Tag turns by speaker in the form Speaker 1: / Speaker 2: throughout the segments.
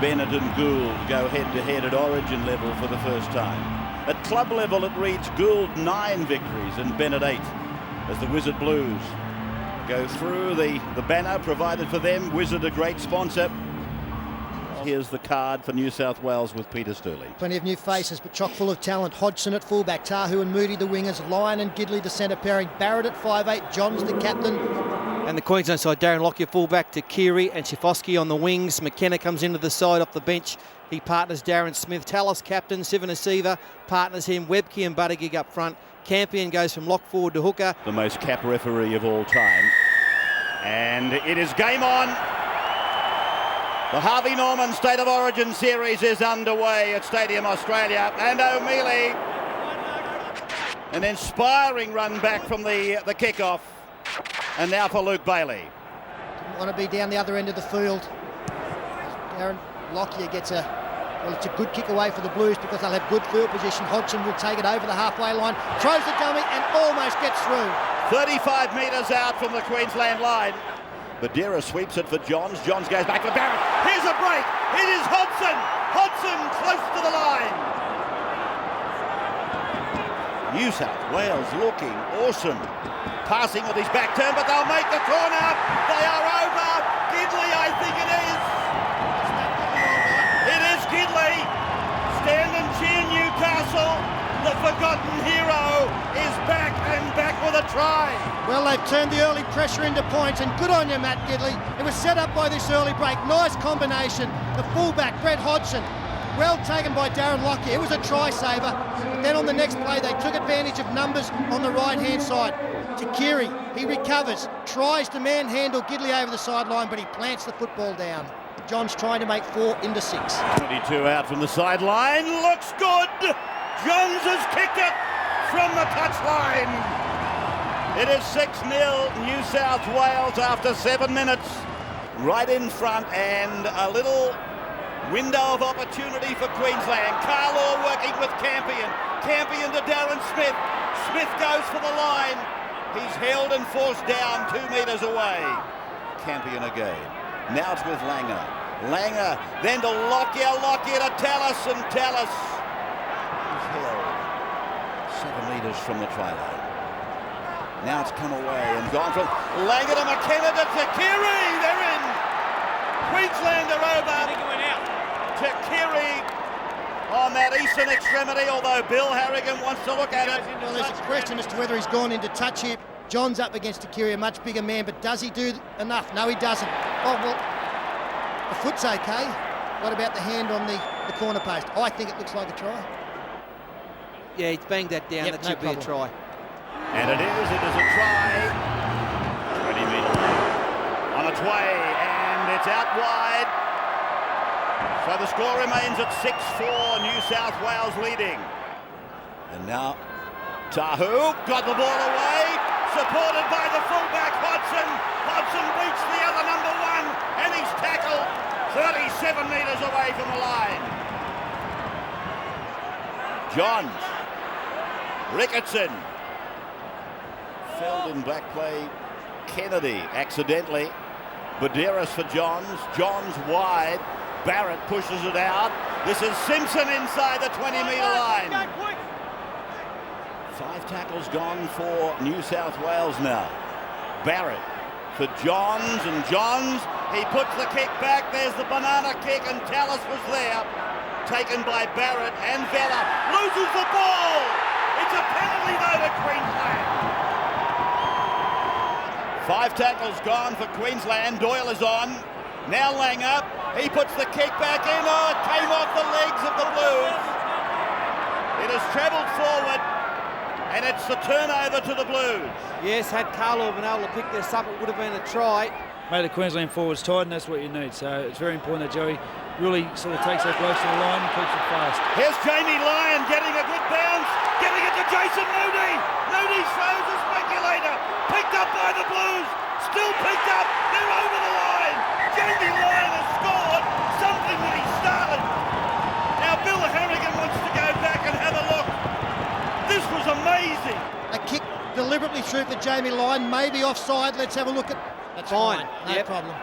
Speaker 1: Bennett and Gould go head-to-head at Origin level for the first time. At club level, it reads Gould 9 victories and Bennett 8 as the Wizard Blues go through the banner provided for them. Wizard, a great sponsor. Here's the card for New South Wales with Peter Sterling.
Speaker 2: Plenty of new faces, but chock full of talent. Hodgson at fullback, Tahu and Moody the wingers, Lyon and Gidley the centre pairing, Barrett at 5'8", Johns the captain.
Speaker 3: And the Queensland side, Darren Lockyer fullback to Keary and Shifosky on the wings. McKenna comes into the side off the bench. He partners Darren Smith. Tallis captain, Sivanasiva partners him. Webke and Buttigieg up front. Campion goes from lock forward to hooker.
Speaker 1: The most cap referee of all time. And it is game on. The Harvey Norman State of Origin series is underway at Stadium Australia, and O'Mealy, an inspiring run back from the kickoff, and now for Luke Bailey.
Speaker 2: Didn't want to be down the other end of the field. Darren Lockyer gets it's a good kick away for the Blues because they'll have good field position. Hodgson will take it over the halfway line, throws the dummy and almost gets through.
Speaker 1: 35 metres out from the Queensland line. Badera sweeps it for Johns. Johns goes back for Barrett. Here's a break. It is Hodgson. Hodgson close to the line. New South Wales looking awesome. Passing with his back turn, but they'll make the corner. They are over. Gidley, I think it is. It is Gidley. Stand and cheer Newcastle. The forgotten hero is back and back with a try.
Speaker 2: Well, they've turned the early pressure into points, and good on you, Matt Gidley. It was set up by this early break. Nice combination. The fullback, Brett Hodgson, well taken by Darren Lockyer. It was a try saver. But then on the next play, they took advantage of numbers on the right-hand side. To Keary, he recovers, tries to manhandle Gidley over the sideline, but he plants the football down. John's trying to make 4 into 6.
Speaker 1: 22 out from the sideline. Looks good. Johns has kicked it from the touchline. It is 6-0 New South Wales after 7 minutes. Right in front and a little window of opportunity for Queensland. Carlaw working with Campion. Campion to Darren Smith. Smith goes for the line. He's held and forced down 2 metres away. Campion again. Now it's with Langer. Langer then to Lockyer. Lockyer to Tallis and Tallis. 7 metres from the try line. Now it's come away and gone from Langer to McKenna to Takiri. They're in. Queensland are over. Takiri on that eastern extremity, although Bill Harrigan wants to look at it.
Speaker 2: Well, there's a question as to whether he's gone into touch here. John's up against Takiri, a much bigger man, but does he do enough? No, he doesn't. Oh, well, the foot's okay. What about the hand on the corner post? I think it looks like a try.
Speaker 3: Yeah, he's banged that down. That should be a try.
Speaker 1: And it is a try. 20 metres on its way, and it's out wide. So the score remains at 6-4, New South Wales leading. And now Tahu got the ball away, supported by the fullback Hodgson. Hodgson beats the other number 1, and he's tackled 37 metres away from the line. Johns. Ricketson. Felled in back play. Kennedy accidentally. Badera for Johns. Johns wide. Barrett pushes it out. This is Simpson inside the 20-metre line. 5 tackles gone for New South Wales now. Barrett for Johns, and Johns, he puts the kick back. There's the banana kick, and Tallis was there. Taken by Barrett, and Vella loses the ball. It's a penalty though to Queensland. 5 tackles gone for Queensland. Doyle is on. Now Langer. He puts the kick back in. Oh, it came off the legs of the Blues. It has travelled forward, and it's the turnover to the Blues.
Speaker 3: Yes, had Carlaw been able to pick this up, it would have been a try.
Speaker 4: Made the Queensland forwards tight, and that's what you need. So it's very important that Joey really sort of takes that close to the line and keeps it fast.
Speaker 1: Here's Jamie Lyon getting a good bounce, giving it to Jason Moody. Moody throws a speculator, picked up by the Blues, still picked up, they're over the line. Jamie Lyon has scored something that he started. Now Bill Harrigan wants to go back and have a look. This was amazing.
Speaker 2: A kick deliberately through for Jamie Lyon, maybe offside. Let's have a look at. That's fine. No problem.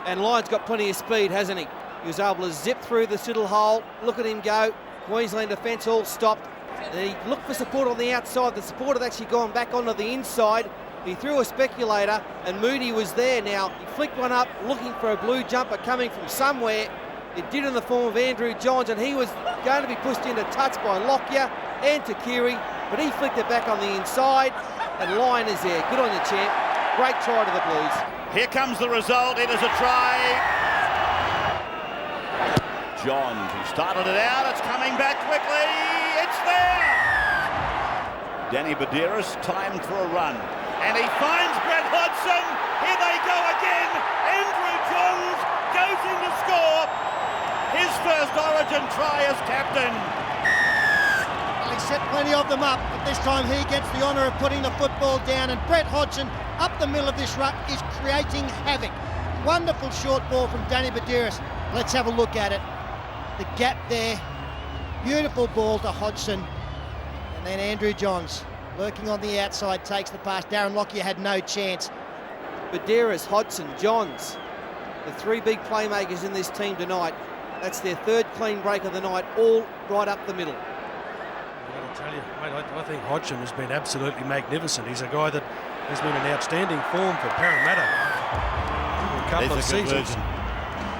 Speaker 3: And Lyon's got plenty of speed, hasn't he? He was able to zip through this little hole. Look at him go. Queensland defence all stopped. And he looked for support on the outside. The support had actually gone back onto the inside. He threw a speculator and Moody was there. Now, he flicked one up looking for a blue jumper coming from somewhere. It did in the form of Andrew Johns, and he was going to be pushed into touch by Lockyer and Takiri, but he flicked it back on the inside, and Lyon is there. Good on you, champ. Great try to the Blues.
Speaker 1: Here comes the result. It is a try. Johns, who started it out. It's coming back quickly. It's there. Danny Badiris timed for a run. And he finds Brett Hodgson. Here they go again. Andrew Johns goes in to score his first Origin try as captain.
Speaker 2: Well, he set plenty of them up, but this time he gets the honour of putting the football down, and Brett Hodgson up the middle of this ruck is creating havoc. Wonderful short ball from Danny Badiris. Let's have a look at it. The gap there. Beautiful ball to Hodgson. And then Andrew Johns, lurking on the outside, takes the pass. Darren Lockyer had no chance.
Speaker 3: Badiris, Hodgson, Johns, the three big playmakers in this team tonight. That's their third clean break of the night, all right up the middle.
Speaker 5: I'll tell you, mate, I think Hodgson has been absolutely magnificent. He's a guy that has been in outstanding form for Parramatta for a couple of seasons.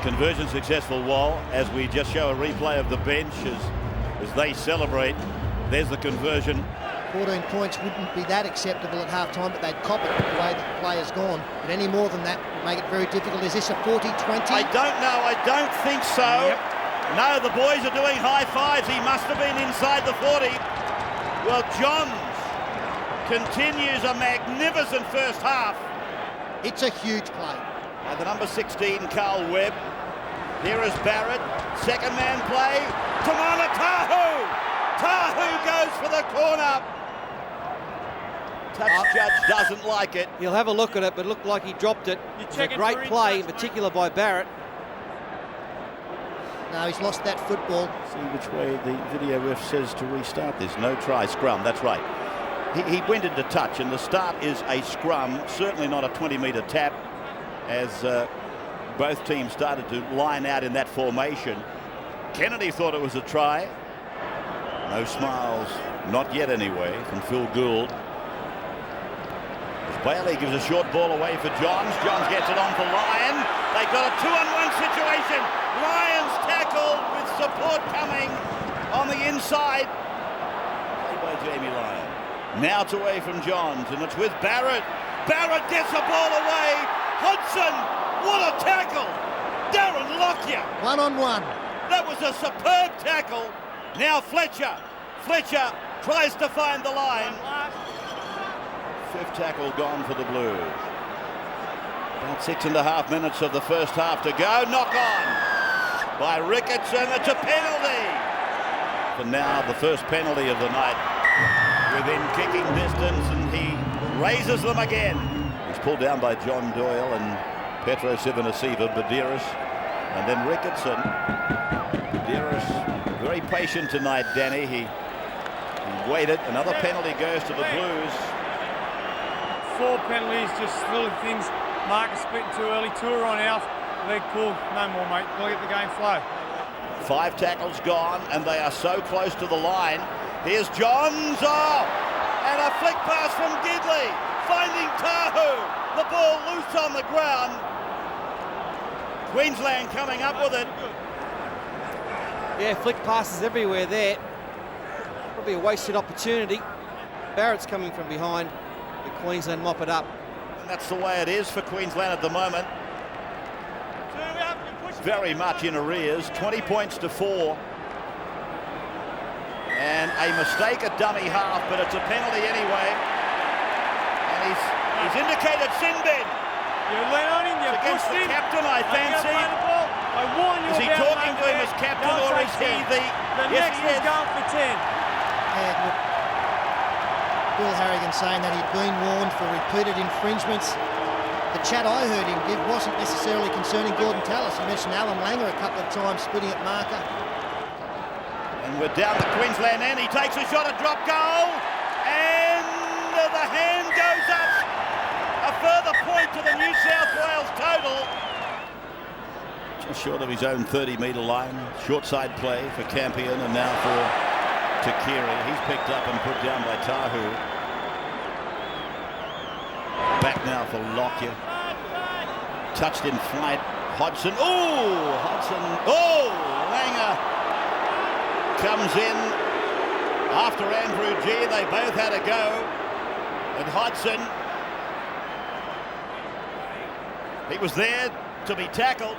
Speaker 1: Conversion successful, Wall, as we just show a replay of the bench as they celebrate. There's the conversion.
Speaker 2: 14 points wouldn't be that acceptable at half-time, but they'd cop it the way the player's gone. But any more than that would make it very difficult. Is this a 40-20?
Speaker 1: I don't know. I don't think so.
Speaker 5: Yep.
Speaker 1: No, the boys are doing high fives. He must have been inside the 40. Well, Johns continues a magnificent first half.
Speaker 2: It's a huge play.
Speaker 1: And the number 16, Carl Webb. Here is Barrett. Second man play. Tamana Tahu. Tahu goes for the corner. Touch judge doesn't like it.
Speaker 3: He'll have a look at it, but looked like he dropped it. It's a great play, in particular by Barrett.
Speaker 2: No, he's lost that football.
Speaker 1: See which way the video ref says to restart this. No try, scrum, that's right. He went into touch, and the start is a scrum, certainly not a 20-metre tap, as both teams started to line out in that formation. Kennedy thought it was a try. No smiles, not yet anyway, from Phil Gould. Bailey gives a short ball away for Johns. Johns gets it on for Lyon. They've got a 2-on-1 situation. Lyon's tackle with support coming on the inside. Played by Jamie Lyon. Now it's away from Johns, and it's with Barrett. Barrett gets the ball away. Hodgson, what a tackle. Darren Lockyer.
Speaker 2: 1-on-1.
Speaker 1: That was a superb tackle. Now Fletcher. Fletcher tries to find the line. Fifth tackle gone for the Blues. About 6.5 minutes of the first half to go. Knock on by Ricketson. It's a penalty. For now, the first penalty of the night. Within kicking distance, and he raises them again. He's pulled down by John Doyle and Petro Sivanasiva, Badiris, and then Ricketson. Badiris, very patient tonight, Danny. He waited. Another penalty goes to the Blues.
Speaker 6: 4 penalties, just little things. Marcus splitting too early, 2 are on out. Leg pull, no more, mate. Gotta get the game flow.
Speaker 1: 5 tackles gone, and they are so close to the line. Here's Johns, and a flick pass from Gidley, finding Tahu. The ball loose on the ground. Queensland coming up with it.
Speaker 3: Yeah, flick passes everywhere there. Probably a wasted opportunity. Barrett's coming from behind. The Queensland mop it up.
Speaker 1: And that's the way it is for Queensland at the moment. Very much in arrears. 20 points to 4. And a mistake at dummy half, but it's a penalty anyway. And he's indicated sin bin.
Speaker 6: You lean on him, you
Speaker 1: Against
Speaker 6: pushed
Speaker 1: the
Speaker 6: him.
Speaker 1: captain, I fancy.
Speaker 6: I warn you
Speaker 1: Is he
Speaker 6: about
Speaker 1: talking to him as captain,
Speaker 6: Don't
Speaker 1: or
Speaker 6: say
Speaker 1: is he
Speaker 6: 10.
Speaker 1: the...
Speaker 6: The
Speaker 1: Yes,
Speaker 6: next
Speaker 1: he
Speaker 6: is
Speaker 1: is.
Speaker 6: going for 10.
Speaker 2: And look, Bill Harrigan saying that he'd been warned for repeated infringements. The chat I heard him give wasn't necessarily concerning Gordon Tallis. He mentioned Alan Langer a couple of times splitting at marker.
Speaker 1: And we're down the Queensland end. He takes a shot at drop goal. And the hand goes up. A further point to the New South Wales total. Just short of his own 30-metre line. Short side play for Campion, and now for Takiri. He's picked up and put down by Tahu. Back now for Lockyer. Touched in flight. Hodgson. Oh, Hodgson. Oh, Langer comes in after Andrew G. They both had a go. And Hodgson, he was there to be tackled.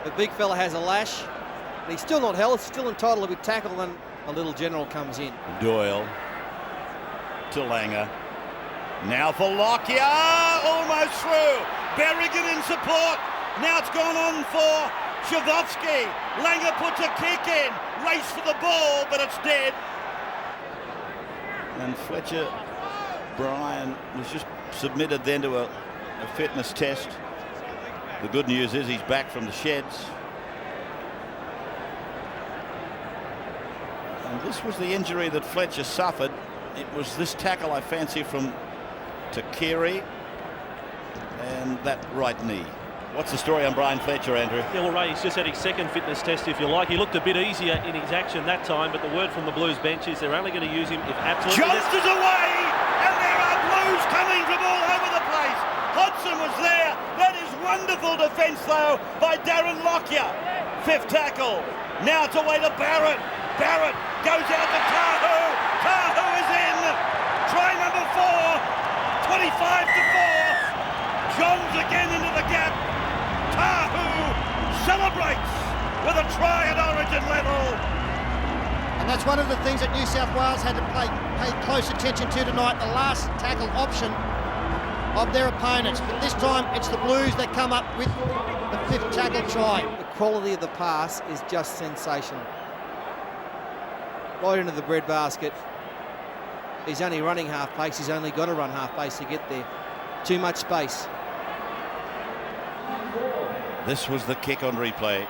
Speaker 3: The big fella has a lash. But he's still not held. He's still entitled to be tackled when a little general comes in.
Speaker 1: Doyle to Langer. Now for Lockyer. Almost through. Berrigan in support. Now it's gone on for Shavovsky. Langer puts a kick in. Race for the ball, but it's dead. And Fletcher Bryan was just submitted then to a fitness test. The good news is he's back from the sheds. And this was the injury that Fletcher suffered. It was this tackle, I fancy, from Takiri and that right knee. What's the story on Brian Fletcher, Andrew?
Speaker 7: Yeah, well, Ray, he's just had his second fitness test, if you like. He looked a bit easier in his action that time, but the word from the Blues bench is they're only going to use him if absolutely...
Speaker 1: Johns is away, and there are Blues coming from all over the place. Hodgson was there. That is wonderful defence, though, by Darren Lockyer. Fifth tackle. Now it's away to Barrett. Barrett goes out to Tahu. Tahu is in. Try number 4. 25 to 4. Johns again into the gap. Tahu celebrates with a try at origin level.
Speaker 2: And that's one of the things that New South Wales had to pay close attention to tonight, the last tackle option of their opponents. But this time it's the Blues that come up with the fifth tackle try.
Speaker 3: The quality of the pass is just sensational. Right into the breadbasket. He's only running half pace. He's only got to run half pace to get there. Too much space.
Speaker 1: This was the kick on replay.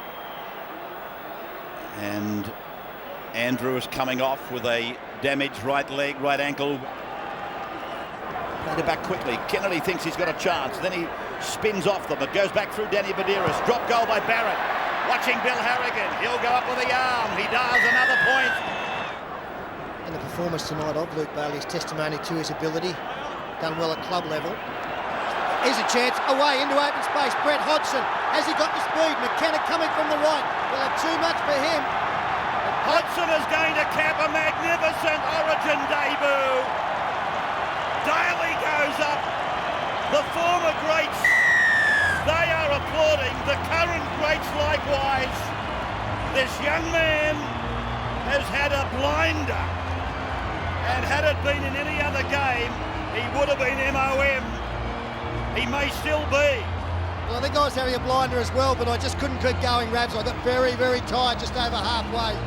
Speaker 1: And Andrew is coming off with a damaged right leg, right ankle. Played it back quickly. Kennedy thinks he's got a chance. Then he spins off them. It goes back through Danny Badiris. Drop goal by Barrett. Watching Bill Harrigan. He'll go up with the arm. He does. Another point.
Speaker 2: And the performance tonight of Luke Bailey's testimony to his ability. Done well at club level. Here's a chance. Away into open space. Brett Hodgson. Has he got the speed? McKenna coming from the right. Will have too much for him.
Speaker 1: Hodgson is going to cap a magnificent Origin debut. Daly goes up. The former greats, they are applauding. The current greats likewise. This young man has had a blinder. And had it been in any other game, he would have been MOM. He may still be.
Speaker 2: Well, I think I was having a blinder as well, but I just couldn't keep going, Rabs. I got very, very tired just over halfway.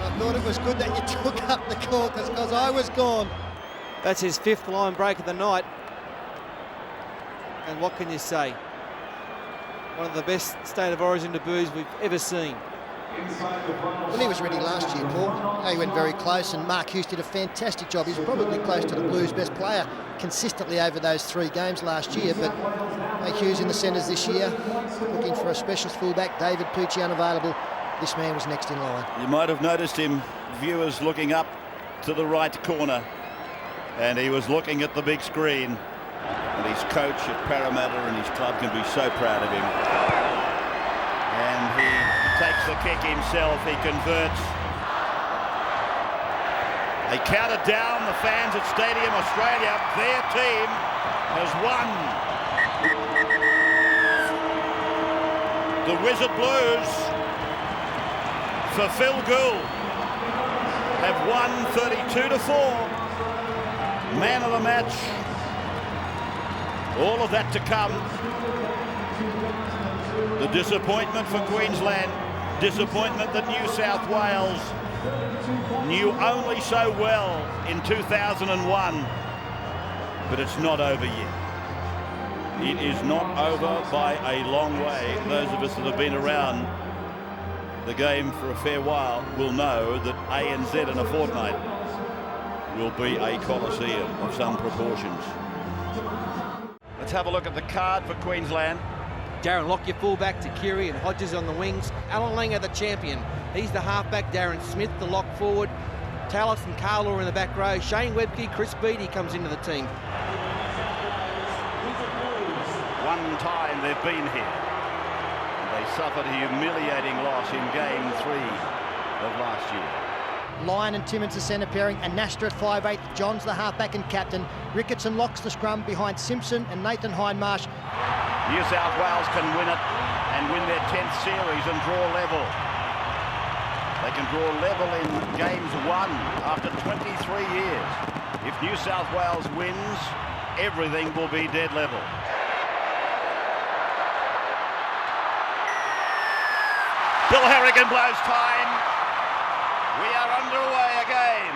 Speaker 2: I thought it was good that you took up the call because I was gone.
Speaker 3: That's his fifth line break of the night. And what can you say? One of the best State of Origin debuts we've ever seen.
Speaker 2: Well, he was ready last year, Paul. He went very close, and Mark Hughes did a fantastic job. He's probably close to the Blues' best player consistently over those 3 games last year. But Hughes in the centres this year, looking for a specialist fullback. David Pucci unavailable. This man was next in line.
Speaker 1: You might have noticed him, viewers, looking up to the right corner, and he was looking at the big screen. And his coach at Parramatta and his club can be so proud of him. And he takes the kick himself. He converts. They counted down the fans at Stadium Australia. Their team has won. The Wizard Blues, for Phil Gould, have won 32-4. Man of the match. All of that to come. The disappointment for Queensland. Disappointment that New South Wales knew only so well in 2001. But it's not over yet. It is not over by a long way. Those of us that have been around the game for a fair while will know that ANZ in a fortnight will be a coliseum of some proportions. Let's have a look at the card for Queensland.
Speaker 3: Darren Lockyer fullback to Keary and Hodges on the wings. Alan Langer the champion. He's the halfback. Darren Smith the lock forward. Tallis and Carlaw in the back row. Shane Webke, Chris Beattie comes into the team.
Speaker 1: One time they've been here. They suffered a humiliating loss in game 3 of last year.
Speaker 2: Lyon and Timmins the centre pairing, and Nastra at 5'8", Johns the halfback and captain. Ricketson locks the scrum behind Simpson and Nathan Hindmarsh.
Speaker 1: New South Wales can win it and win their 10th series and draw level. They can draw level in games 1 after 23 years. If New South Wales wins, everything will be dead level. Bill Harrigan blows time. We are underway again.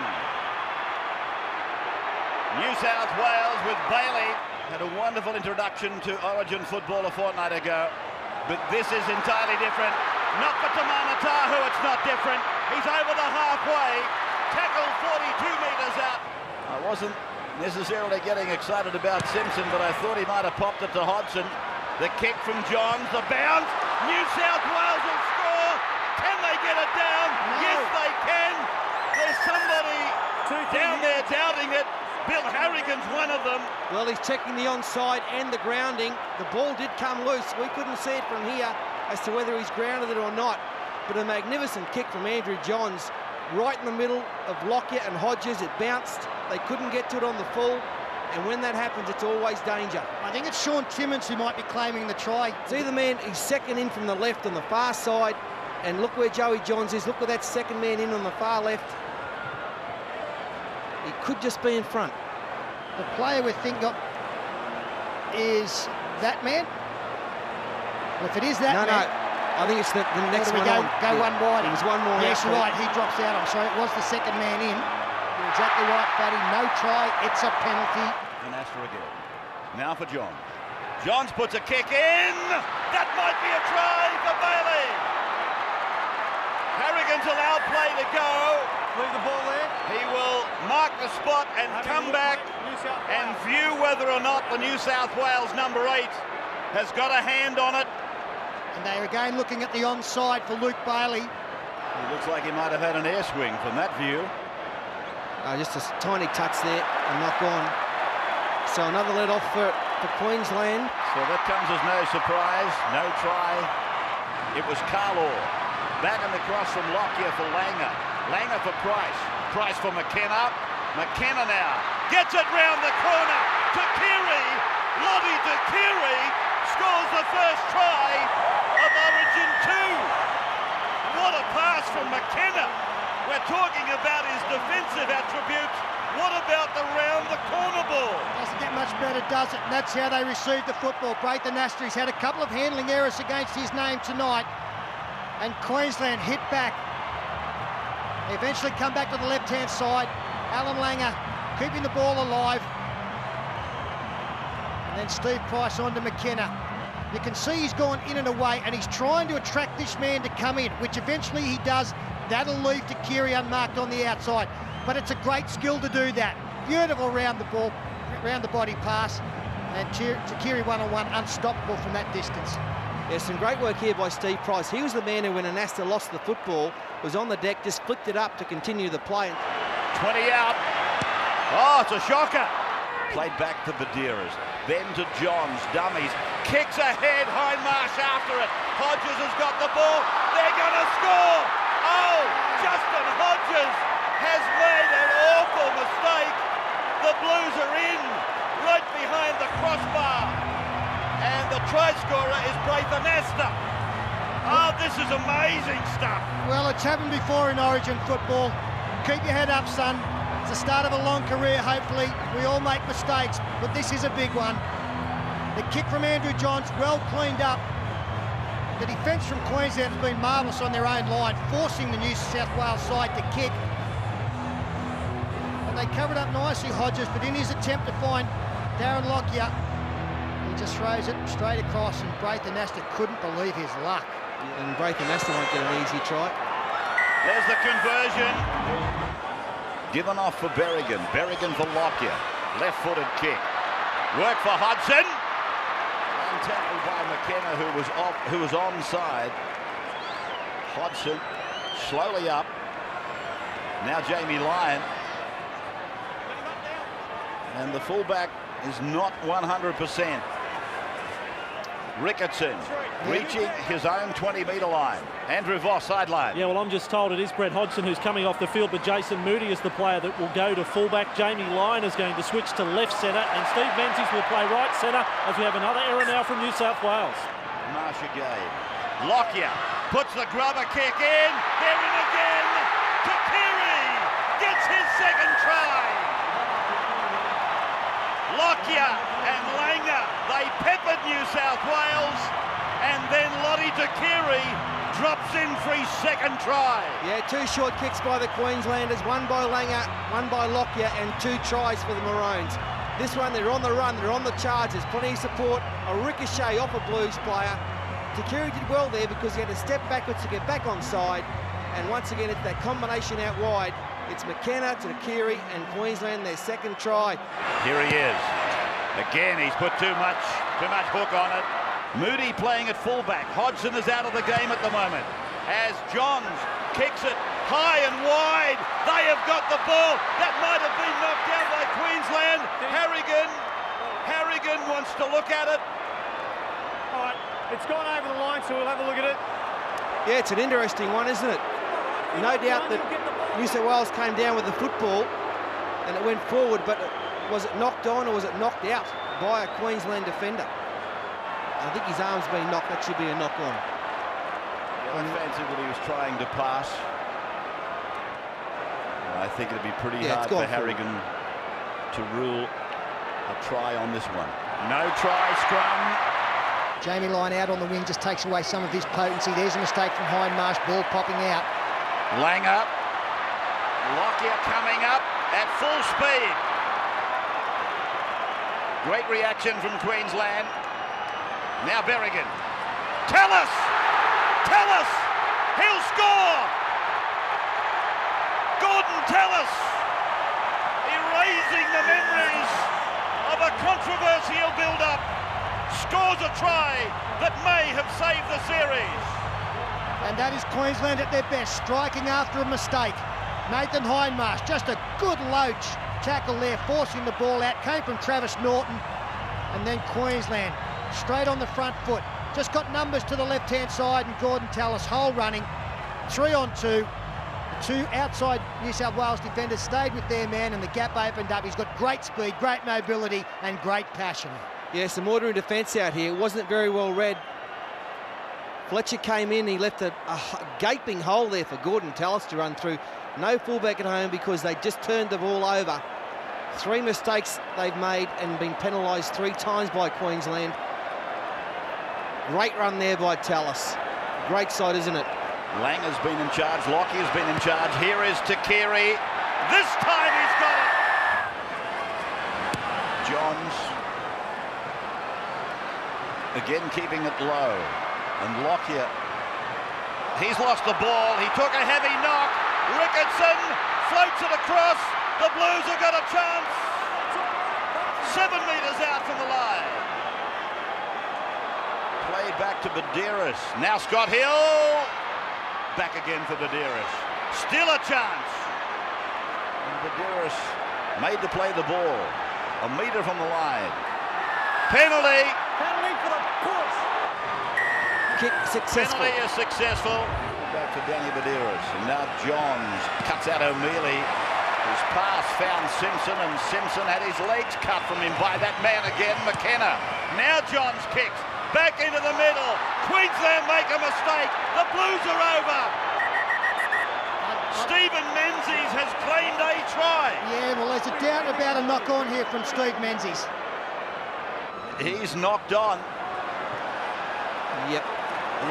Speaker 1: New South Wales with Bailey had a wonderful introduction to Origin football a fortnight ago, but this is entirely different. Not for Tamana Tahu, it's not different. He's over the halfway, tackled 42 metres out. I wasn't necessarily getting excited about Simpson, but I thought he might have popped it to Hodgson. The kick from Johns, the bounce. New South Wales will score. Can they get it down?
Speaker 2: No.
Speaker 1: Yes, they can. There's somebody down there doubting it. Bill Harrigan's one of them.
Speaker 3: Well, he's checking the onside and the grounding. The ball did come loose. We couldn't see it from here as to whether he's grounded it or not. But a magnificent kick from Andrew Johns right in the middle of Lockyer and Hodges. It bounced. They couldn't get to it on the full. And when that happens, it's always danger.
Speaker 2: I think it's Sean Timmins who might be claiming the try.
Speaker 3: See the man, he's second in from the left on the far side. And look where Joey Johns is. Look where that second man in on the far left. He could just be in front.
Speaker 2: The player we're thinking of is that man. Well, if it is that man...
Speaker 3: No, I think it's the next one on.
Speaker 2: Go one wide.
Speaker 3: It was one more.
Speaker 2: Yes, you're right. He drops out. I'm sorry. It was the second man in. You're exactly right, Fatty. No try. It's a penalty.
Speaker 1: And Astor again. Now for John. Johns puts a kick in. That might be a try for Bailey. Harrigan's allowed play to go.
Speaker 6: Leave the ball there.
Speaker 1: He will mark the spot and come back and view whether or not the New South Wales number 8 has got a hand on it.
Speaker 2: And they're again looking at the onside for Luke Bailey.
Speaker 1: It looks like he might have had an air swing from that view.
Speaker 3: Just a tiny touch there and knock on. So another let off for Queensland.
Speaker 1: So that comes as no surprise. No try. It was Carlaw. Back in the cross from Lockyer for Langer. Langer for Price. Price for McKenna. McKenna now gets it round the corner to Keary. Lottie to Keary scores the first try of Origin 2. What a pass from McKenna. We're talking about his defensive attributes. What about the round the corner ball?
Speaker 2: Doesn't get much better, does it? And that's how they received the football. Braithen Astra's had a couple of handling errors against his name tonight. And Queensland hit back. They eventually come back to the left-hand side. Alan Langer keeping the ball alive. And then Steve Price on to McKenna. You can see he's gone in and away, and he's trying to attract this man to come in, which eventually he does. That'll leave to Keary unmarked on the outside. But it's a great skill to do that. Beautiful round the ball, round the body pass. And Keary one-on-one, unstoppable from that distance.
Speaker 3: Yeah, some great work here by Steve Price. He was the man who, when Anasta lost the football, was on the deck, just flicked it up to continue the play.
Speaker 1: 20 out. Oh, it's a shocker. Played back to Badeiras. Then to Johns. Dummies. Kicks ahead. Hindmarsh after it. Hodges has got the ball. They're going to score. Oh, Justin Hodges has made an awful mistake. The Blues are in right behind the crossbar. And the try scorer is Braithen Aster. Oh, this is amazing stuff.
Speaker 2: Well, it's happened before in Origin football. Keep your head up, son. It's the start of a long career, hopefully. We all make mistakes, but this is a big one. The kick from Andrew Johns, well cleaned up. The defence from Queensland has been marvellous on their own line, forcing the New South Wales side to kick. And they covered up nicely, Hodges, but in his attempt to find Darren Lockyer, he just throws it straight across, and Braithen Aster couldn't believe his luck.
Speaker 3: And Braithen Aster won't get an easy try.
Speaker 1: There's the conversion. Given off for Berrigan. Berrigan for Lockyer. Left-footed kick. Work for Hudson. And tackle by McKenna, who was onside. Hodgson slowly up. Now Jamie Lyon. And the fullback is not 100%. Ricketson reaching his own 20-metre line. Andrew Voss, sideline.
Speaker 7: Yeah, well, I'm just told it is Brett Hodgson who's coming off the field, but Jason Moody is the player that will go to fullback. Jamie Lyon is going to switch to left centre, and Steve Menzies will play right centre as we have another error now from New South Wales.
Speaker 1: Marsh again. Lockyer puts the grubber kick in. They're in again. Takiri gets his second try. Lockyer and Langer, they peppered New South Wales, and then Lottie Takiri drops in for his second try.
Speaker 3: Yeah, 2 short kicks by the Queenslanders, 1 by Langer, 1 by Lockyer, and 2 tries for the Maroons. This one, they're on the run, they're on the charge, there's plenty of support, a ricochet off a Blues player. Takiri did well there because he had to step backwards to get back on side, and once again, it's that combination out wide. It's McKenna to Takiri and Queensland, their second try.
Speaker 1: Here he is. Again, he's put too much hook on it. Moody playing at fullback. Hodgson is out of the game at the moment. As Johns kicks it high and wide. They have got the ball. That might have been knocked down by Queensland. Harrigan wants to look at it.
Speaker 6: All right, it's gone over the line, so we'll have a look at it.
Speaker 3: Yeah, it's an interesting one, isn't it? No doubt that New South Wales came down with the football and it went forward, but was it knocked on or was it knocked out by a Queensland defender? I think his arm's been knocked. That should be a knock on.
Speaker 1: Yeah, I fancy that he was trying to pass. I think it'd be pretty hard for Harrigan to rule a try on this one. No try, scrum.
Speaker 2: Jamie Lyon out on the wing just takes away some of his potency. There's a mistake from Hindmarsh, ball popping out.
Speaker 1: Langer. Lockyer coming up at full speed. Great reaction from Queensland. Now Berrigan. Tell us! He'll score! Gordon Tallis, erasing the memories of a controversial build-up, scores a try that may have saved the series.
Speaker 2: And that is Queensland at their best, striking after a mistake. Nathan Hindmarsh, just a good loach tackle there, forcing the ball out. Came from Travis Norton. And then Queensland, straight on the front foot. Just got numbers to the left-hand side, and Gordon Tallis, hole running. 3 on 2. The 2 outside New South Wales defenders stayed with their man, and the gap opened up. He's got great speed, great mobility, and great passion.
Speaker 3: Yeah, some order in defence out here. It wasn't very well read. Fletcher came in, he left a gaping hole there for Gordon Tallis to run through. No fullback at home because they just turned the ball over. 3 mistakes they've made and been penalised 3 times by Queensland. Great run there by Tallis. Great side, isn't it?
Speaker 1: Langer's been in charge, Lockyer's been in charge. Here is Takiri. This time he's got it. Johns again keeping it low. And Lockyer, he's lost the ball. He took a heavy knock. Ricketson floats it across. The Blues have got a chance. 7 metres out from the line. Played back to Badeiras. Now Scott Hill. Back again for Badeiras. Still a chance. And Badeiras made to play the ball. A metre from the line. Penalty.
Speaker 6: Penalty for the push.
Speaker 3: Kick successful.
Speaker 1: Penalty is successful. Back to Danny Badeiras. And now Johns cuts out O'Mealy. His pass found Simpson, and Simpson had his legs cut from him by that man again, McKenna. Now Johns kicks. Back into the middle. Queensland make a mistake. The Blues are over. Stephen Menzies has claimed a try.
Speaker 2: Yeah, well, there's a doubt about a knock-on here from Steve Menzies.
Speaker 1: He's knocked on.
Speaker 3: Yep.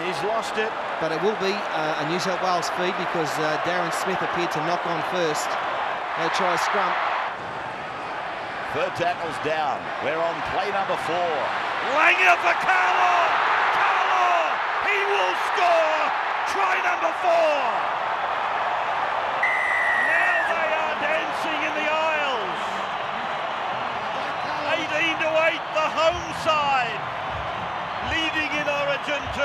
Speaker 1: He's lost it.
Speaker 3: But it will be a New South Wales feed because Darren Smith appeared to knock on first. No try scrum.
Speaker 1: Third tackle's down. We're on play number 4. Langer for Carlaw! Carlaw! He will score! Try number 4! Now they are dancing in the aisles. 18-8, the home side. leading in Origin 2.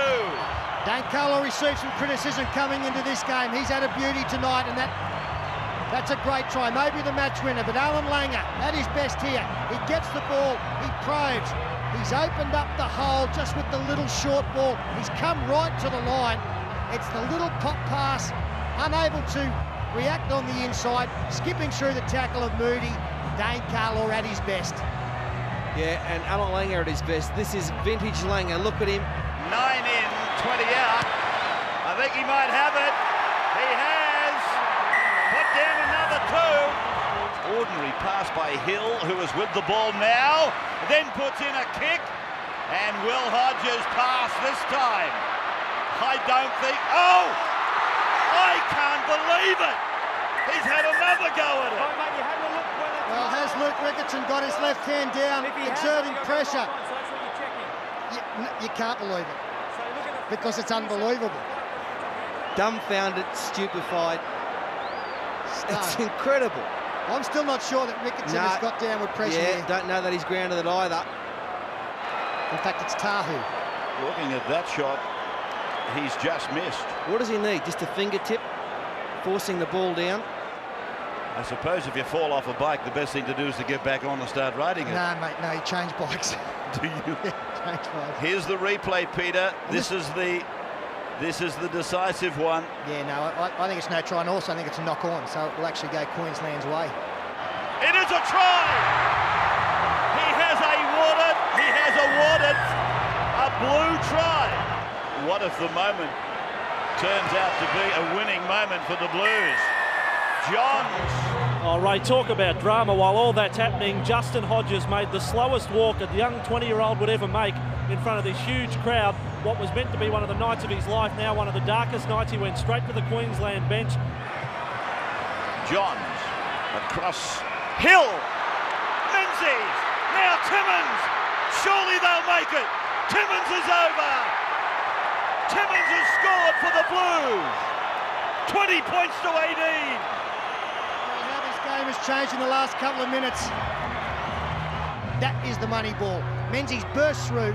Speaker 2: Dane Carlo received some criticism coming into this game. He's had a beauty tonight, and that's a great try. Maybe the match winner, but Alan Langer at his best here. He gets the ball, he probes. He's opened up the hole just with the little short ball. He's come right to the line. It's the little pop pass, unable to react on the inside, skipping through the tackle of Moody. Dane Carlo at his best.
Speaker 3: Yeah, and Alan Langer at his best. This is vintage Langer. Look at him.
Speaker 1: 9 in, 20 out. I think he might have it. He has put down another 2. Ordinary pass by Hill, who is with the ball now, then puts in a kick, and Will Hodges pass this time. I don't think, oh! I can't believe it! He's had another go at it.
Speaker 2: Well, has Luke Ricketson got his left hand down, exerting pressure? You can't believe it, because it's unbelievable.
Speaker 3: Dumbfounded, stupefied. It's incredible.
Speaker 2: I'm still not sure that Ricketson has got downward pressure here.
Speaker 3: Don't know that he's grounded it either.
Speaker 2: In fact, it's Tahu.
Speaker 1: Looking at that shot, he's just missed.
Speaker 3: What does he need? Just a fingertip, forcing the ball down?
Speaker 1: I suppose if you fall off a bike, the best thing to do is to get back on and start riding it.
Speaker 2: No, mate, no, he changed bikes.
Speaker 1: Do you?
Speaker 2: Changed bikes.
Speaker 1: Here's the replay, Peter. This is the decisive one.
Speaker 2: Yeah, no, I think it's no try, and also I think it's a knock on, so it will actually go Queensland's way.
Speaker 1: It is a try! He has awarded a blue try. What if the moment turns out to be a winning moment for the Blues? Johns.
Speaker 7: Oh, Ray, talk about drama. While all that's happening, Justin Hodges made the slowest walk a young 20-year-old would ever make in front of this huge crowd. What was meant to be one of the nights of his life, now one of the darkest nights. He went straight to the Queensland bench.
Speaker 1: Johns across Hill. Menzies. Now Timmins. Surely they'll make it. Timmins is over. Timmins has scored for the Blues. 20 points to 18.
Speaker 2: How this game has changed in the last couple of minutes. That is the money ball. Menzies bursts through,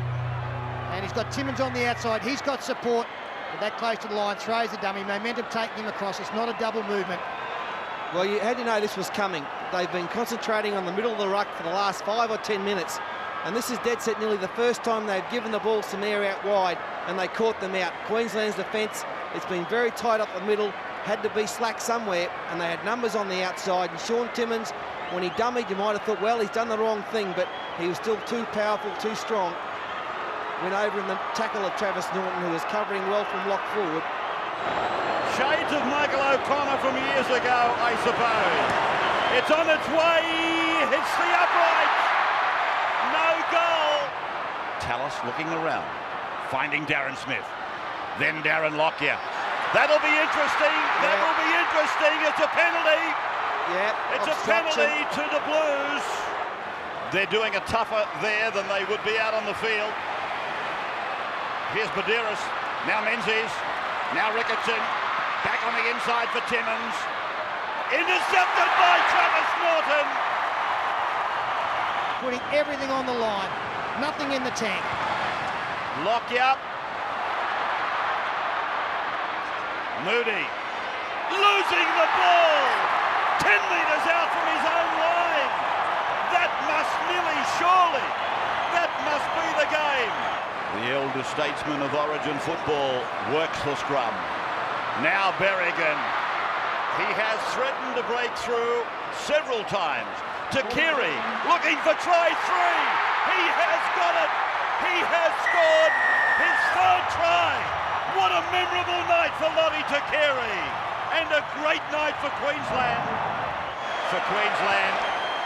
Speaker 2: and he's got Timmins on the outside. He's got support, but that close to the line, throws the dummy. Momentum taking him across. It's not a double movement.
Speaker 3: Well, how do you know this was coming? They've been concentrating on the middle of the ruck for the last 5 or 10 minutes, and this is dead set nearly the first time they've given the ball some air out wide, and they caught them out. Queensland's defence, it's been very tight up the middle, had to be slack somewhere, and they had numbers on the outside. And Sean Timmins, when he dummied, you might have thought, well, he's done the wrong thing, but he was still too powerful, too strong. Went over in the tackle of Travis Norton, who was covering well from lock forward.
Speaker 1: Shades of Michael O'Connor from years ago, I suppose. It's on its way, hits the upright. No goal. Tallis looking around, finding Darren Smith. Then Darren Lockyer. That'll be interesting.
Speaker 3: Yeah.
Speaker 1: That will be interesting. It's a penalty.
Speaker 3: Yeah,
Speaker 1: It's a penalty to the Blues. They're doing it tougher there than they would be out on the field. Here's Badiris. Now Menzies. Now Ricketson. Back on the inside for Timmins. Intercepted by Travis Norton.
Speaker 2: Putting everything on the line. Nothing in the tank.
Speaker 1: Lockyer. Moody. Losing the ball. 10 metres out from his own line. That must surely, that must be the game. The elder statesman of Origin football works the scrum. Now Berrigan. He has threatened to break through several times. Takiri looking for try 3. He has got it. He has scored his 3rd try. What a memorable night for Lottie Takiri. And a great night for Queensland.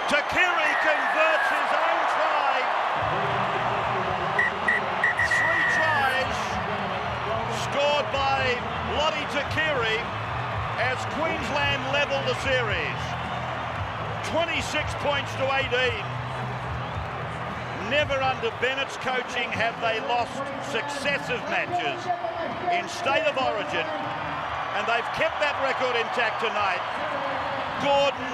Speaker 1: Takiri converts his own try. 3 tries scored by Lottie Takiri as Queensland level the series. 26 points to 18. Never under Bennett's coaching have they lost successive matches in State of Origin, and they've kept that record intact tonight. Gordon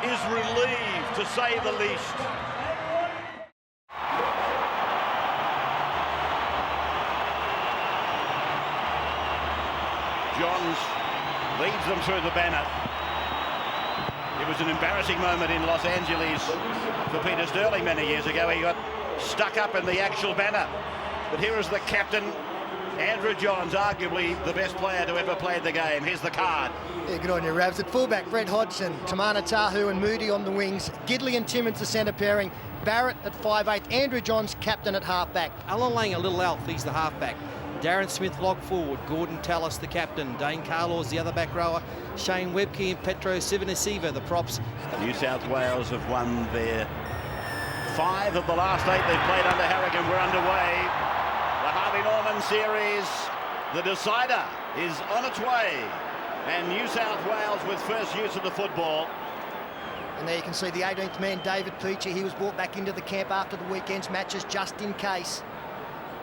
Speaker 1: is relieved, to say the least. Johns leads them through the banner. It was an embarrassing moment in Los Angeles for Peter Sterling many years ago. He got stuck up in the actual banner. But here is the captain, Andrew Johns, arguably the best player to ever play the game. Here's the card.
Speaker 2: Yeah, good on you, Ravs. At fullback, Brett Hodgson, Tamana Tahu and Moody on the wings, Gidley and Timmins the centre pairing, Barrett at 5'8", Andrew Johns captain at halfback.
Speaker 3: Alan Lang, a little elf, he's the halfback. Darren Smith log forward, Gordon Tallis the captain, Dane Carlaw's the other back rower, Shane Webke and Petro Sivanasiva the props.
Speaker 1: New South Wales have won their 5 of the last 8 they've played under Harrigan. We're underway. The Harvey Norman series, the decider, is on its way. And New South Wales with first use of the football.
Speaker 2: And there you can see the 18th man, David Peachy. He was brought back into the camp after the weekend's matches just in case.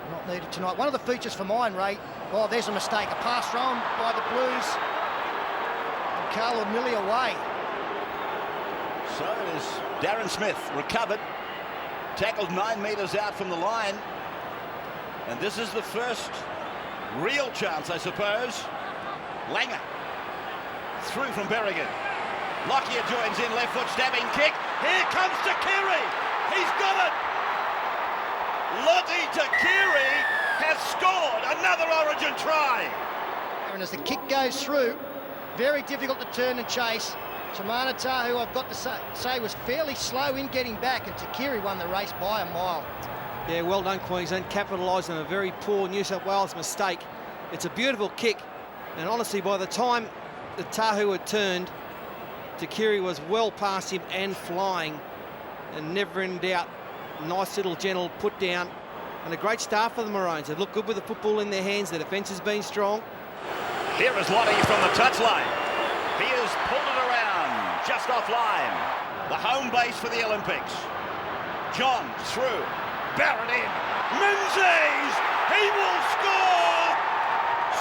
Speaker 2: Not needed tonight. One of the features for mine, Ray. Oh, there's a mistake. A pass thrown by the Blues. And Carlo nearly away.
Speaker 1: So it is Darren Smith recovered, tackled 9 metres out from the line. And this is the first real chance, I suppose. Langer through from Berrigan. Lockyer joins in, left foot stabbing kick. Here comes Takiri. He's got it. Lottie Takiri has scored another Origin try.
Speaker 2: And as the kick goes through, very difficult to turn and chase. Tamana Tahu, I've got to say, was fairly slow in getting back, and Takiri won the race by a mile.
Speaker 3: Yeah, well done, Queensland. Capitalised on a very poor New South Wales mistake. It's a beautiful kick, and honestly, by the time the Tahu had turned, Takiri was well past him and flying, and never in doubt. Nice little gentle put down, and a great start for the Maroons. They've looked good with the football in their hands. Their defence has been strong.
Speaker 1: Here is Lottie from the touchline. He has pulled it around just off line. The home base for the Olympics. John through. Barrett in. Menzies! He will score!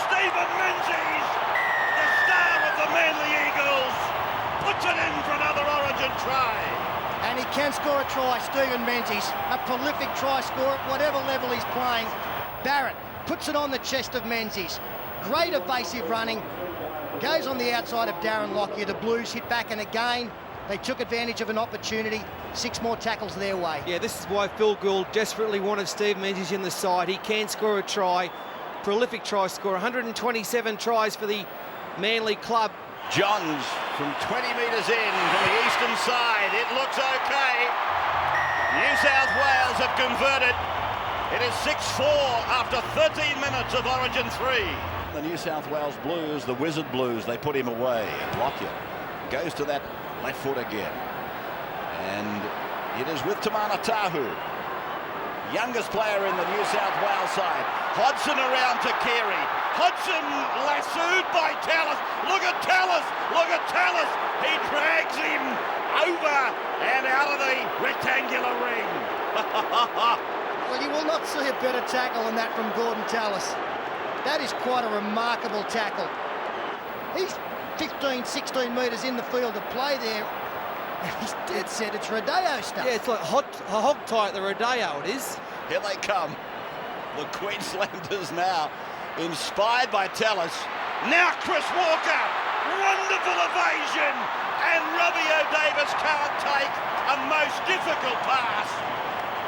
Speaker 1: Stephen Menzies, the star of the Manly Eagles, puts it in for another Origin try.
Speaker 2: And he can score a try, Stephen Menzies, a prolific try scorer at whatever level he's playing. Barrett puts it on the chest of Menzies. Great evasive running. Goes on the outside of Darren Lockyer. The Blues hit back, and again, they took advantage of an opportunity. 6 more tackles their way.
Speaker 3: Yeah, this is why Phil Gould desperately wanted Steve Menzies in the side. He can score a try. Prolific try scorer. 127 tries for the Manly club.
Speaker 1: Johns from 20 metres in from the eastern side. It looks okay. New South Wales have converted. It is 6-4 after 13 minutes of Origin 3. The New South Wales Blues, the Wizard Blues, they put him away. Lockyer goes to that left foot again. And it is with Tamana Tahu, youngest player in the New South Wales side. Hodgson around to Carey. Hodgson lassoed by Tallis. Look at Tallis. Look at Tallis. He drags him over and out of the rectangular ring.
Speaker 2: Well, you will not see a better tackle than that from Gordon Tallis. That is quite a remarkable tackle. He's 15, 16 metres in the field to play there. He's dead set. It's Rodeo stuff.
Speaker 3: Yeah, it's like a hog tie at the Rodeo, it is.
Speaker 1: Here they come. The Queenslanders now, inspired by Tallis. Now Chris Walker. Wonderful evasion. And Robbie O'Davis can't take a most difficult pass.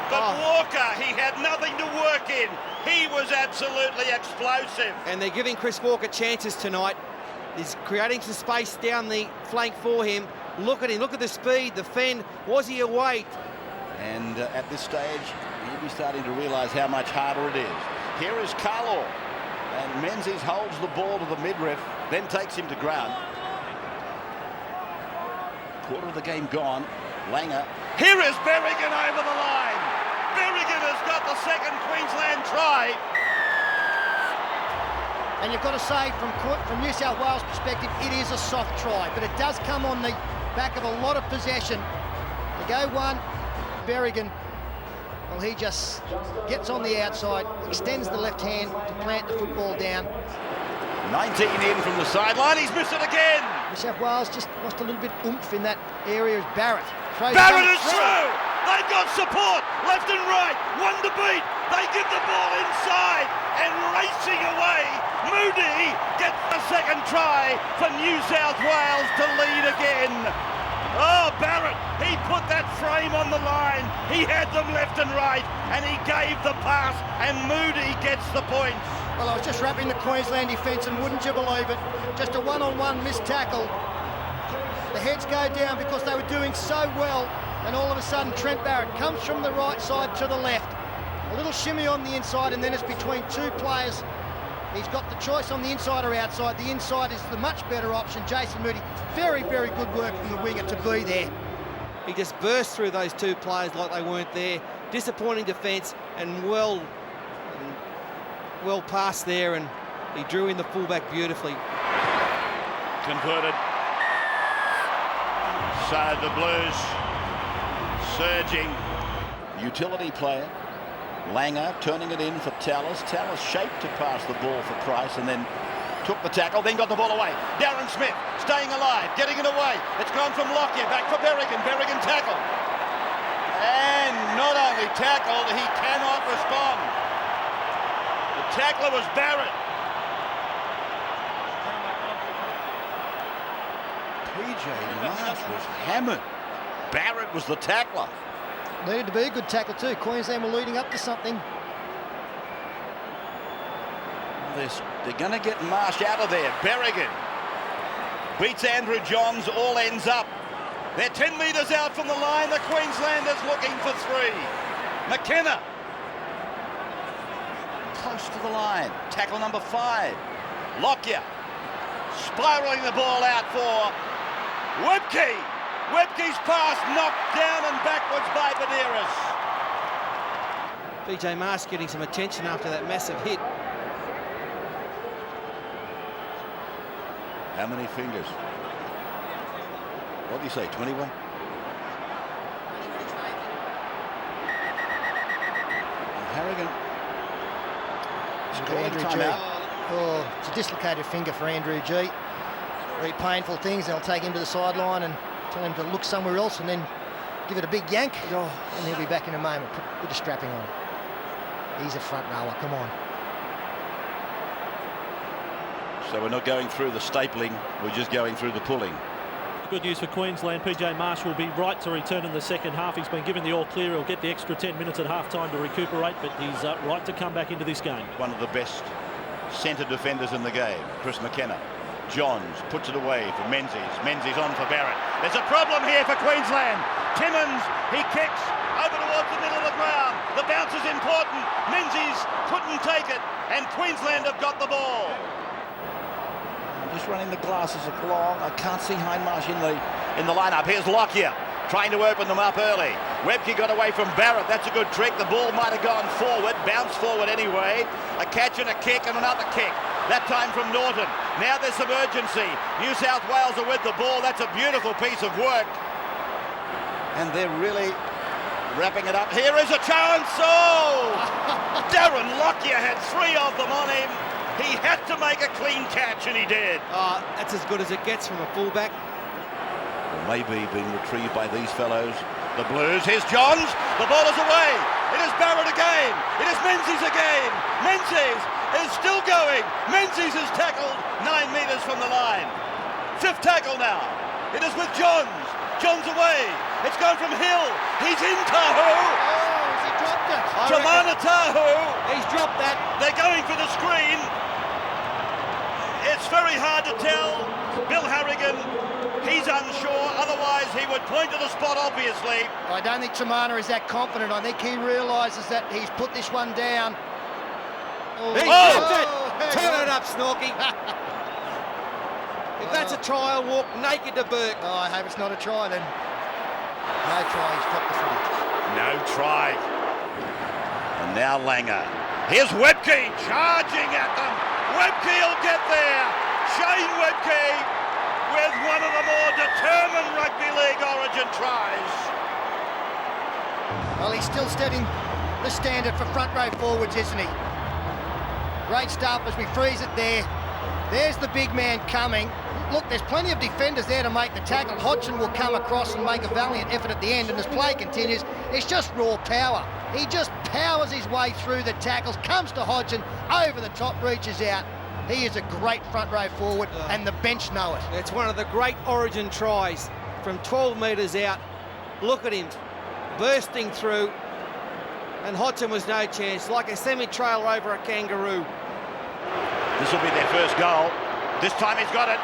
Speaker 1: But Walker, he had nothing to work in. He was absolutely explosive.
Speaker 3: And they're giving Chris Walker chances tonight. He's creating some space down the flank for him. Look at him, look at the speed, the fend. Was he away?
Speaker 1: And at this stage, he'll be starting to realise how much harder it is. Here is Carlo. And Menzies holds the ball to the midriff, then takes him to ground. Quarter of the game gone. Langer. Here is Berrigan over the line. Berrigan has got the second Queensland try.
Speaker 2: And you've got to say, from New South Wales' perspective, it is a soft try, but it does come on the back of a lot of possession. They go one, Berrigan, well, he just gets on the outside, extends the left hand to plant the football down.
Speaker 1: 19 in from the sideline, he's missed it again.
Speaker 2: New South Wales just lost a little bit oomph in that area as Barrett.
Speaker 1: Barrett is through! They've got support, left and right, one to beat. They give the ball inside and racing away. Moody gets the second try for New South Wales to lead again. Oh, Barrett, he put that frame on the line. He had them left and right, and he gave the pass, and Moody gets the points.
Speaker 2: Well, I was just wrapping the Queensland defence, and wouldn't you believe it, just a one-on-one missed tackle. The heads go down because they were doing so well, and all of a sudden Trent Barrett comes from the right side to the left. A little shimmy on the inside, and then it's between two players. He's got the choice on the inside or outside. The inside is the much better option. Jason Moody, very, very good work from the winger to be there.
Speaker 3: He just burst through those two players like they weren't there. Disappointing defence, and well passed there, and he drew in the fullback beautifully.
Speaker 1: Converted. So the Blues surging.
Speaker 8: Utility player. Langer turning it in for Tallis. Tallis shaped to pass the ball for Price and then took the tackle, then got the ball away. Darren Smith staying alive, getting it away. It's gone from Lockyer back for Berrigan. Berrigan tackled. And not only tackled, he cannot respond. The tackler was Barrett. PJ Marsh was hammered. Barrett was the tackler.
Speaker 2: Needed to be a good tackle too. Queensland were leading up to something.
Speaker 8: They're going to get Marsh out of there. Berrigan beats Andrew Johns, all ends up.
Speaker 1: They're 10 metres out from the line. The Queenslanders looking for 3. McKenna.
Speaker 8: Close to the line. Tackle number 5. Lockyer spiralling the ball out for
Speaker 1: Webke. Webke's pass knocked down and backwards by Banderas.
Speaker 3: PJ Marsh getting some attention after that massive hit.
Speaker 8: How many fingers? What do you say, 21? Harrigan.
Speaker 2: Andrew G. Oh, it's a dislocated finger for Andrew G. Very painful things. They'll take him to the sideline and tell him to look somewhere else and then give it a big yank. And he'll be back in a moment. Put the strapping on. He's a front rower. Come on.
Speaker 8: So we're not going through the stapling, we're just going through the pulling.
Speaker 7: Good news for Queensland. PJ Marsh will be right to return in the second half. He's been given the all clear. He'll get the extra 10 minutes at half-time to recuperate, but he's right to come back into this game.
Speaker 8: One of the best centre defenders in the game, Chris McKenna. Johns puts it away for Menzies. Menzies on for Barrett.
Speaker 1: There's a problem here for Queensland. Timmins, he kicks over towards the middle of the ground. The bounce is important. Menzies couldn't take it, and Queensland have got the ball.
Speaker 8: I'm just running the glasses along. I can't see Hindmarsh in the lineup. Here's Lockyer trying to open them up early. Webke got away from Barrett. That's a good trick. The ball might have gone forward, bounced forward anyway. A catch and a kick and another kick. That time from Norton. Now there's some urgency. New South Wales are with the ball. That's a beautiful piece of work. And they're really wrapping it up. Here is a chance. Oh! Darren Lockyer had 3 of them on him. He had to make a clean catch, and he did.
Speaker 3: That's as good as it gets from a fullback.
Speaker 8: Well, maybe being retrieved by these fellows. The Blues, here's Johns. The ball is away. It is Barrett again. It is Menzies again. Menzies is still going. Menzies is tackled 9 metres from the line. 5th tackle now. It is with Johns. Johns away. It's gone from Hill. He's in Tahu.
Speaker 2: Oh, he dropped it.
Speaker 1: Tamana Tahu.
Speaker 3: He's dropped that.
Speaker 1: They're going for the screen. It's very hard to tell. Bill Harrigan, he's unsure. Otherwise, he would point to the spot, obviously.
Speaker 2: I don't think Tamana is that confident. I think he realises that he's put this one down.
Speaker 3: He dropped it. Turn it up, Snorky. If that's a try, I'll walk naked to Burke.
Speaker 2: Oh, I hope it's not a try then. No try, he's dropped the footy.
Speaker 1: No try. And now Langer. Here's Webke charging at them. Webke will get there. Shane Webke with one of the more determined Rugby League Origin tries.
Speaker 2: Well, he's still setting the standard for front row forwards, isn't he? Great stuff as we freeze it there. There's the big man coming. Look, there's plenty of defenders there to make the tackle. Hodgson will come across and make a valiant effort at the end, and as play continues, it's just raw power. He just powers his way through the tackles, comes to Hodgson, over the top, reaches out. He is a great front row forward, and the bench know it.
Speaker 3: It's one of the great Origin tries from 12 metres out. Look at him bursting through, and Hodgson was no chance, like a semi-trailer over a kangaroo.
Speaker 8: This will be their first goal. This time he's got it.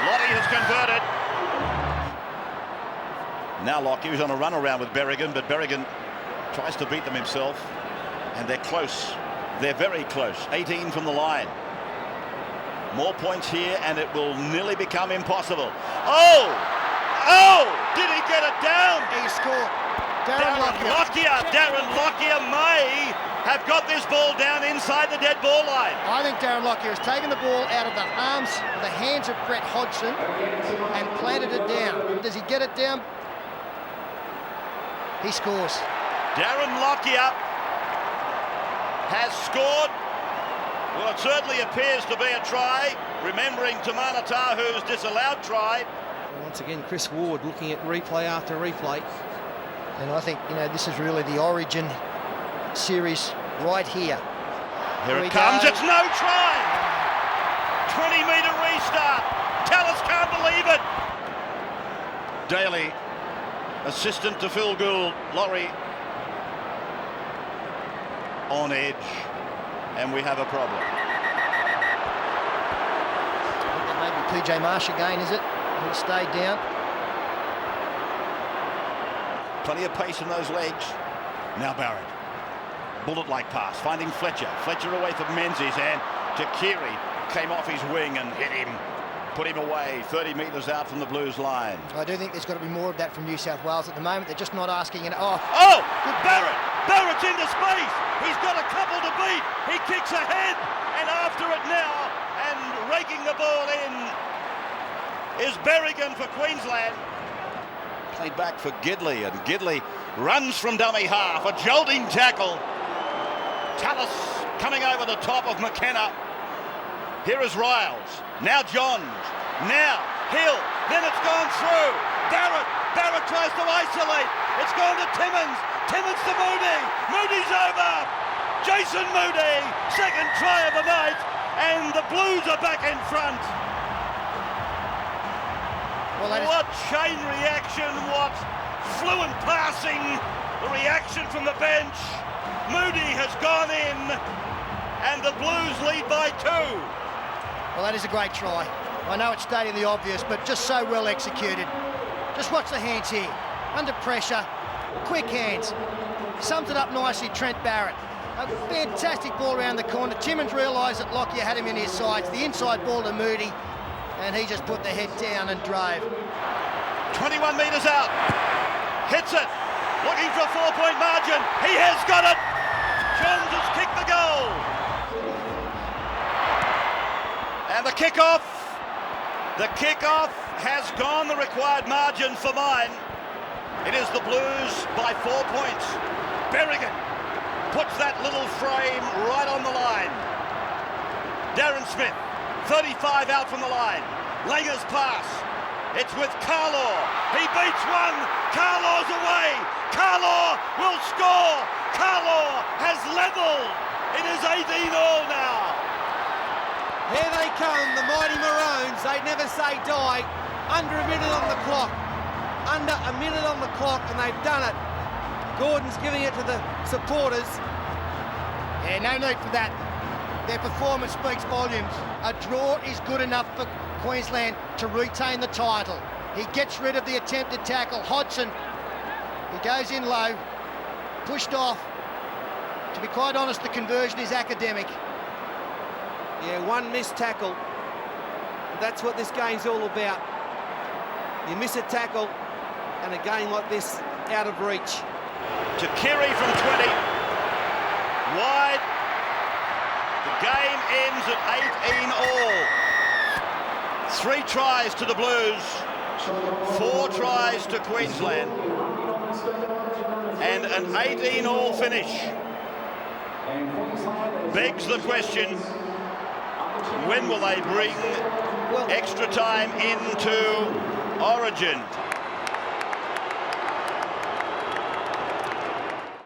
Speaker 8: Lottie has converted. Now Lockie was on a run around with Berrigan, but Berrigan tries to beat them himself, and they're close. They're very close. 18 from the line. More points here, and it will nearly become impossible. Oh! Oh! Did he get it down?
Speaker 2: He scored.
Speaker 8: Darren Lockyer may have got this ball down inside the dead ball line.
Speaker 2: I think Darren Lockyer has taken the ball out of the hands of Brett Hodgson and planted it down. Does he get it down? He scores.
Speaker 8: Darren Lockyer has scored. Well, it certainly appears to be a try, remembering Tamana Tahu's disallowed try.
Speaker 3: Once again, Chris Ward looking at replay after replay.
Speaker 2: And I think, this is really the Origin series right here.
Speaker 8: Here it comes, it's no try! 20-metre restart. Tallis can't believe it. Daly, assistant to Phil Gould. Laurie on edge, and we have a problem.
Speaker 2: That may be PJ Marsh again, is it? He'll stay down.
Speaker 8: Plenty of pace in those legs. Now Barrett. Bullet-like pass, finding Fletcher. Fletcher away from Menzies, and Jakiri came off his wing and hit him. Put him away, 30 metres out from the Blues line.
Speaker 2: I do think there's got to be more of that from New South Wales at the moment. They're just not asking it.
Speaker 8: Oh, Barrett! Barrett's into space! He's got a couple to beat! He kicks ahead, and after it now, and raking the ball in, is Berrigan for Queensland. Played back for Gidley, and Gidley runs from dummy half, a jolting tackle. Tallis coming over the top of McKenna. Here is Riles, now Johns, now Hill, then it's gone through. Barrett tries to isolate, it's gone to Timmins to Moody, Moody's over. Jason Moody, second try of the night, and the Blues are back in front. What chain reaction, what fluent passing, the reaction from the bench. Moody has gone in, and the Blues lead by 2.
Speaker 2: Well, that is a great try. I know it's stating the obvious, but just so well executed. Just watch the hands here. Under pressure, quick hands. Sums it up nicely, Trent Barrett. A fantastic ball around the corner. Timmins realised that Lockyer had him in his sights. The inside ball to Moody, and he just put the head down and drove.
Speaker 8: 21 metres out. Hits it. Looking for a 4-point margin. He has got it. Johns has kicked the goal. And the kickoff has gone the required margin for mine. It is the Blues by 4 points. Berrigan puts that little frame right on the line. Darren Smith, 35 out from the line. Langer's pass. It's with Carlaw. He beats one. Carlaw's away. Carlaw will score. Carlaw has levelled. It is 18-all now.
Speaker 3: Here they come, the mighty Maroons. They never say die. Under a minute on the clock. Under a minute on the clock, and they've done it. Gordon's giving it to the supporters.
Speaker 2: Yeah, no need for that. Their performance speaks volumes. A draw is good enough for Queensland to retain the title. He gets rid of the attempted tackle. Hodgson, he goes in low, pushed off. To be quite honest, the conversion is academic.
Speaker 3: Yeah, one missed tackle. That's what this game's all about. You miss a tackle, and a game like this out of reach.
Speaker 8: To Keary from 20. Wide. The game ends at 18-all. 3 tries to the Blues. 4 tries to Queensland. And an 18-all finish. Begs the question, when will they bring extra time into Origin?